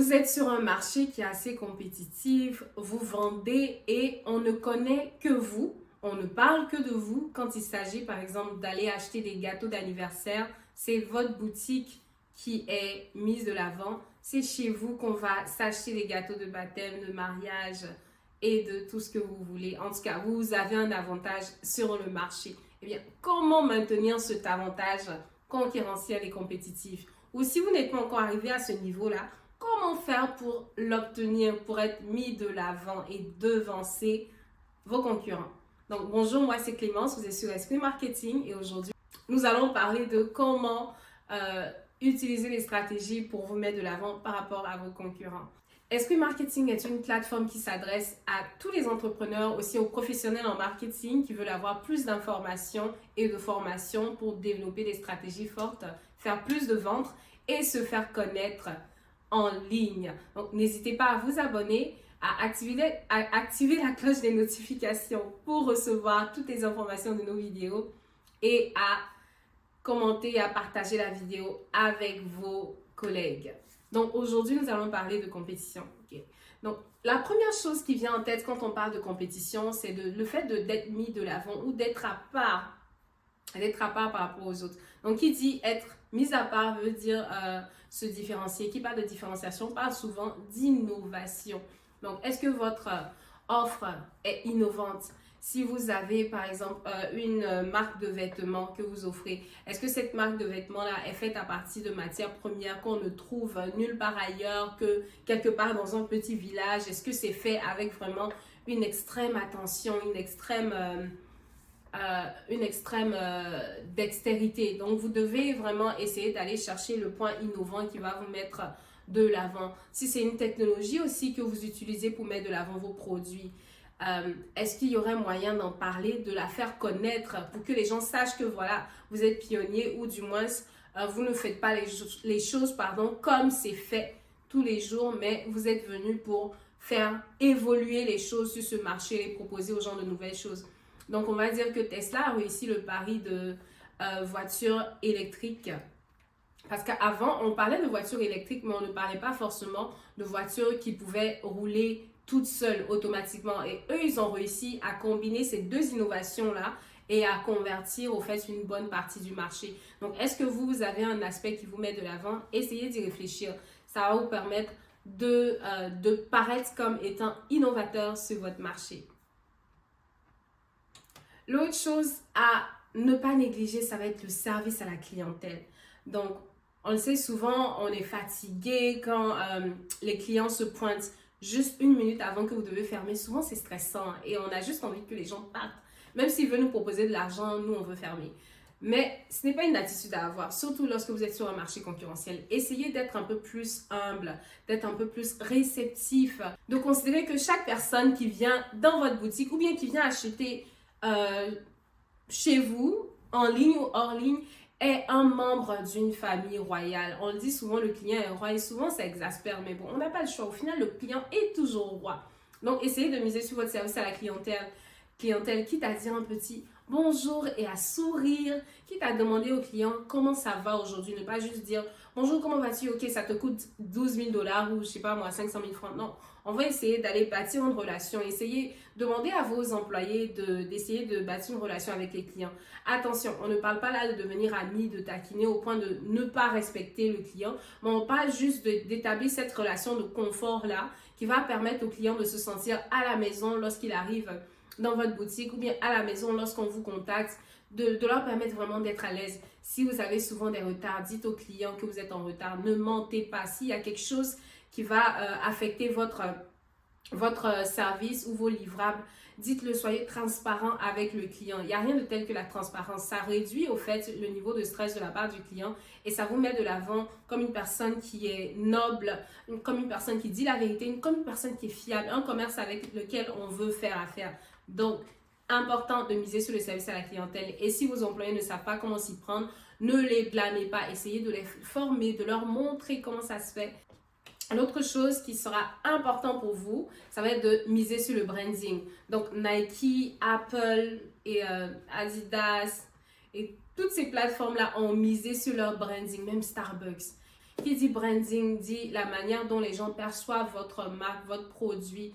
Vous êtes sur un marché qui est assez compétitif, vous vendez et on ne connaît que vous, on ne parle que de vous quand il s'agit par exemple d'aller acheter des gâteaux d'anniversaire. C'est votre boutique qui est mise de l'avant. C'est chez vous qu'on va s'acheter des gâteaux de baptême, de mariage et de tout ce que vous voulez. En tout cas, vous avez un avantage sur le marché. Eh bien, comment maintenir cet avantage concurrentiel et compétitif? Ou si vous n'êtes pas encore arrivé à ce niveau-là, comment faire pour l'obtenir, pour être mis de l'avant et devancer vos concurrents? Donc, bonjour, moi c'est Clémence, vous êtes sur Esprit Marketing et aujourd'hui, nous allons parler de comment utiliser les stratégies pour vous mettre de l'avant par rapport à vos concurrents. Esprit Marketing est une plateforme qui s'adresse à tous les entrepreneurs, aussi aux professionnels en marketing qui veulent avoir plus d'informations et de formations pour développer des stratégies fortes, faire plus de ventes et se faire connaître en ligne. Donc, n'hésitez pas à vous abonner, à activer la cloche des notifications pour recevoir toutes les informations de nos vidéos et à commenter et à partager la vidéo avec vos collègues. Donc, aujourd'hui, nous allons parler de compétition. Okay? Donc, la première chose qui vient en tête quand on parle de compétition, c'est le fait d'être mis de l'avant ou d'être à part par rapport aux autres. Donc, qui dit être mis à part veut dire se différencier. Qui parle de différenciation parle souvent d'innovation. Donc, est-ce que votre offre est innovante? Si vous avez, par exemple, une marque de vêtements que vous offrez, est-ce que cette marque de vêtements-là est faite à partir de matières premières qu'on ne trouve nulle part ailleurs que quelque part dans un petit village? Est-ce que c'est fait avec vraiment une extrême attention, une extrême dextérité? Donc, vous devez vraiment essayer d'aller chercher le point innovant qui va vous mettre de l'avant. Si c'est une technologie aussi que vous utilisez pour mettre de l'avant vos produits, est-ce qu'il y aurait moyen d'en parler, de la faire connaître pour que les gens sachent que voilà, vous êtes pionnier ou du moins vous ne faites pas les choses comme c'est fait tous les jours, mais vous êtes venu pour faire évoluer les choses sur ce marché et proposer aux gens de nouvelles choses. Donc, on va dire que Tesla a réussi le pari de voitures électriques. Parce qu'avant, on parlait de voitures électriques, mais on ne parlait pas forcément de voitures qui pouvaient rouler toutes seules automatiquement. Et eux, ils ont réussi à combiner ces deux innovations-là et à convertir au fait une bonne partie du marché. Donc, est-ce que vous avez un aspect qui vous met de l'avant? Essayez d'y réfléchir. Ça va vous permettre de paraître comme étant innovateur sur votre marché. L'autre chose à ne pas négliger, ça va être le service à la clientèle. Donc, on le sait souvent, on est fatigué quand les clients se pointent juste une minute avant que vous devez fermer. Souvent, c'est stressant et on a juste envie que les gens partent. Même s'ils veulent nous proposer de l'argent, nous, on veut fermer. Mais ce n'est pas une attitude à avoir, surtout lorsque vous êtes sur un marché concurrentiel. Essayez d'être un peu plus humble, d'être un peu plus réceptif, de considérer que chaque personne qui vient dans votre boutique ou bien qui vient acheter chez vous, en ligne ou hors ligne, est un membre d'une famille royale. On le dit souvent, le client est roi et souvent ça exaspère, mais bon, on n'a pas le choix. Au final, le client est toujours roi. Donc, essayez de miser sur votre service à la clientèle, quitte à dire un petit bonjour et à sourire, quitte à demander au client comment ça va aujourd'hui. Ne pas juste dire bonjour, comment vas-tu? Ok, ça te coûte 12 000 $ ou je sais pas moi, 500 000 francs. Non, on va essayer d'aller bâtir une relation. Essayez, demandez à vos employés d'essayer de bâtir une relation avec les clients. Attention, on ne parle pas là de devenir ami, de taquiner au point de ne pas respecter le client, mais on parle juste d'établir cette relation de confort-là qui va permettre au client de se sentir à la maison lorsqu'il arrive dans votre boutique ou bien à la maison lorsqu'on vous contacte, de leur permettre vraiment d'être à l'aise. Si vous avez souvent des retards, dites aux clients que vous êtes en retard, ne mentez pas. S'il y a quelque chose qui va affecter votre service ou vos livrables, dites-le, soyez transparent avec le client. Il n'y a rien de tel que la transparence. Ça réduit au fait le niveau de stress de la part du client et ça vous met de l'avant comme une personne qui est noble, comme une personne qui dit la vérité, comme une personne qui est fiable, un commerce avec lequel on veut faire affaire. Donc, important de miser sur le service à la clientèle. Et si vos employés ne savent pas comment s'y prendre, ne les blâmez pas. Essayez de les former, de leur montrer comment ça se fait. L'autre chose qui sera important pour vous, ça va être de miser sur le branding. Donc, Nike, Apple et Adidas et toutes ces plateformes-là ont misé sur leur branding, même Starbucks. Qui dit branding dit la manière dont les gens perçoivent votre marque, votre produit.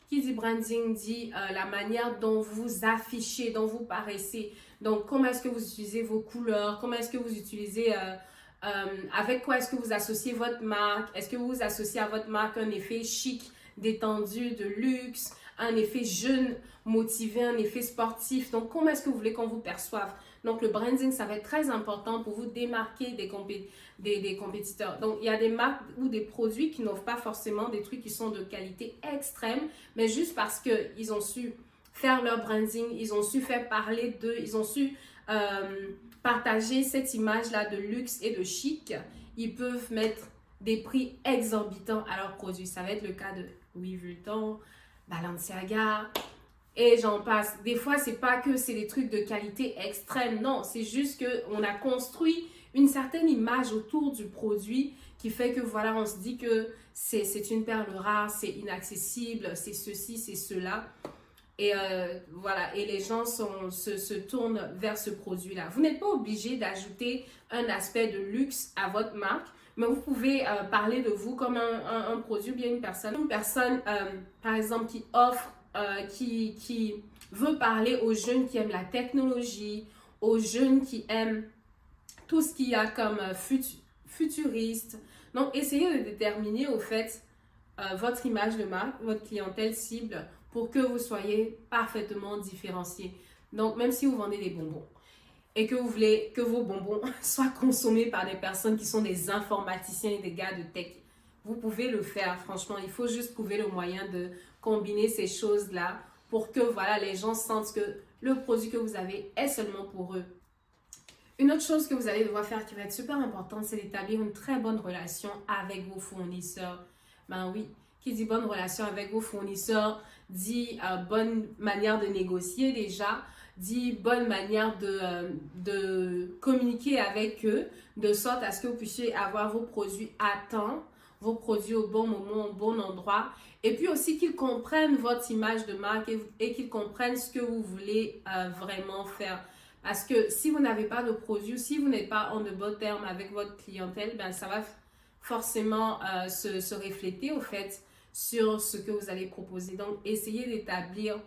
Qui dit branding dit la manière dont vous affichez, dont vous paraissez. Donc, comment est-ce que vous utilisez vos couleurs? Comment est-ce que vous utilisez... avec quoi est-ce que vous associez votre marque? Est-ce que vous associez à votre marque un effet chic, détendu, de luxe, un effet jeune, motivé, un effet sportif? Donc, comment est-ce que vous voulez qu'on vous perçoive? Donc, le branding, ça va être très important pour vous démarquer des compétiteurs. Donc, il y a des marques ou des produits qui n'offrent pas forcément des trucs qui sont de qualité extrême, mais juste parce qu'ils ont su faire leur branding, ils ont su faire parler d'eux, ils ont su partager cette image-là de luxe et de chic, ils peuvent mettre des prix exorbitants à leurs produits. Ça va être le cas de Louis Vuitton, Balenciaga, et j'en passe. Des fois, c'est pas que c'est des trucs de qualité extrême, non, c'est juste qu'on a construit une certaine image autour du produit qui fait que voilà, on se dit que c'est une perle rare, c'est inaccessible, c'est ceci, c'est cela. Et voilà, et les gens se tournent vers ce produit-là. Vous n'êtes pas obligé d'ajouter un aspect de luxe à votre marque, mais vous pouvez parler de vous comme un produit ou bien une personne. Une personne, par exemple, qui offre, qui veut parler aux jeunes qui aiment la technologie, aux jeunes qui aiment tout ce qu'il y a comme futuriste. Donc, essayez de déterminer au fait votre image de marque, votre clientèle cible, pour que vous soyez parfaitement différencié. Donc, même si vous vendez des bonbons et que vous voulez que vos bonbons soient consommés par des personnes qui sont des informaticiens et des gars de tech, vous pouvez le faire. Franchement, il faut juste trouver le moyen de combiner ces choses-là pour que voilà, les gens sentent que le produit que vous avez est seulement pour eux. Une autre chose que vous allez devoir faire qui va être super importante, c'est d'établir une très bonne relation avec vos fournisseurs. Ben oui, qui dit bonne relation avec vos fournisseurs, dit bonne manière de négocier déjà, dit bonne manière de communiquer avec eux, de sorte à ce que vous puissiez avoir vos produits à temps, vos produits au bon moment, au bon endroit, et puis aussi qu'ils comprennent votre image de marque et qu'ils comprennent ce que vous voulez vraiment faire. Parce que si vous n'avez pas de produit, si vous n'êtes pas en de bons termes avec votre clientèle, ben ça va forcément se refléter au fait sur ce que vous allez proposer. Donc, essayez d'établir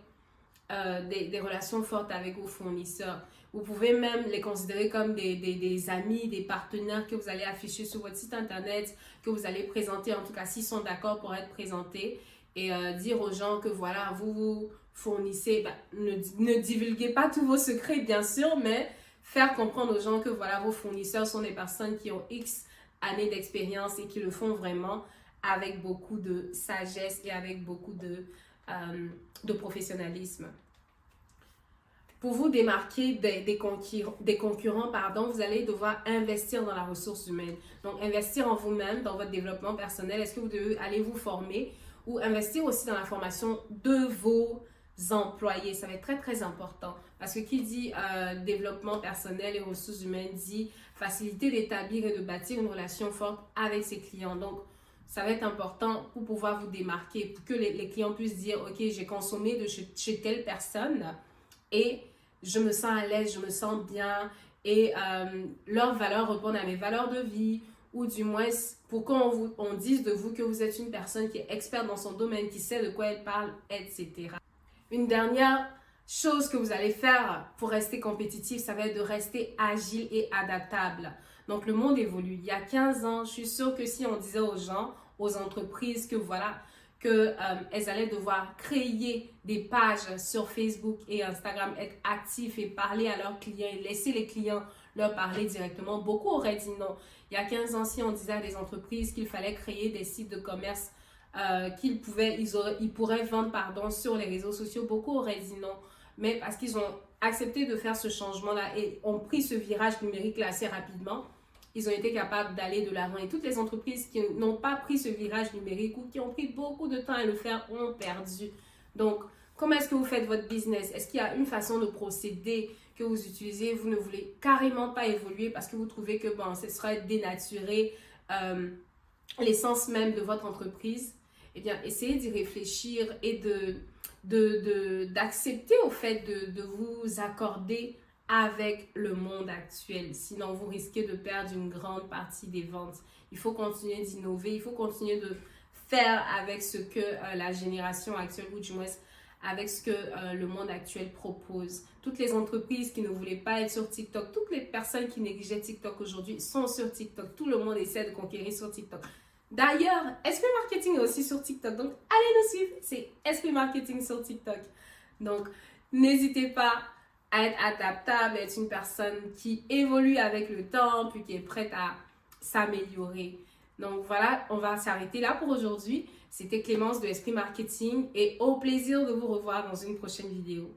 des relations fortes avec vos fournisseurs. Vous pouvez même les considérer comme des amis, des partenaires que vous allez afficher sur votre site internet, que vous allez présenter, en tout cas s'ils sont d'accord pour être présentés, et dire aux gens que voilà, vous fournissez, ne divulguez pas tous vos secrets bien sûr, mais faire comprendre aux gens que voilà, vos fournisseurs sont des personnes qui ont X années d'expérience et qui le font vraiment avec beaucoup de sagesse et avec beaucoup de professionnalisme. Pour vous démarquer des concurrents, vous allez devoir investir dans la ressource humaine. Donc, investir en vous-même, dans votre développement personnel. Est-ce que vous devez aller vous former ou investir aussi dans la formation de vos employés? Ça va être très, très important. Parce que qui dit développement personnel et ressources humaines dit facilité d'établir et de bâtir une relation forte avec ses clients. Donc, ça va être important pour pouvoir vous démarquer, pour que les clients puissent dire, OK, j'ai consommé de chez telle personne et je me sens à l'aise, je me sens bien et leurs valeurs répondent à mes valeurs de vie, ou du moins pour qu'on dise de vous que vous êtes une personne qui est experte dans son domaine, qui sait de quoi elle parle, etc. Une dernière chose que vous allez faire pour rester compétitif, ça va être de rester agile et adaptable. Donc, le monde évolue. Il y a 15 ans, je suis sûre que si on disait aux gens, aux entreprises que voilà, qu'elles allaient devoir créer des pages sur Facebook et Instagram, être actifs et parler à leurs clients et laisser les clients leur parler directement, beaucoup auraient dit non. Il y a 15 ans, si on disait à des entreprises qu'il fallait créer des sites de commerce ils pourraient vendre sur les réseaux sociaux, beaucoup auraient dit non. Mais parce qu'ils ont accepté de faire ce changement-là et ont pris ce virage numérique là assez rapidement, ils ont été capables d'aller de l'avant. Et toutes les entreprises qui n'ont pas pris ce virage numérique ou qui ont pris beaucoup de temps à le faire ont perdu. Donc, comment est-ce que vous faites votre business? Est-ce qu'il y a une façon de procéder que vous utilisez? Vous ne voulez carrément pas évoluer parce que vous trouvez que ce serait dénaturer l'essence même de votre entreprise? Eh bien, essayez d'y réfléchir et d'accepter au fait de vous accorder avec le monde actuel. Sinon, vous risquez de perdre une grande partie des ventes. Il faut continuer d'innover, il faut continuer de faire avec ce que la génération actuelle, ou du moins avec ce que le monde actuel propose. Toutes les entreprises qui ne voulaient pas être sur TikTok, toutes les personnes qui négligeaient TikTok aujourd'hui sont sur TikTok. Tout le monde essaie de conquérir sur TikTok. D'ailleurs, Esprit Marketing est aussi sur TikTok. Donc, allez nous suivre. C'est Esprit Marketing sur TikTok. Donc, n'hésitez pas à être adaptable, à être une personne qui évolue avec le temps, puis qui est prête à s'améliorer. Donc voilà, on va s'arrêter là pour aujourd'hui. C'était Clémence de Esprit Marketing et au plaisir de vous revoir dans une prochaine vidéo.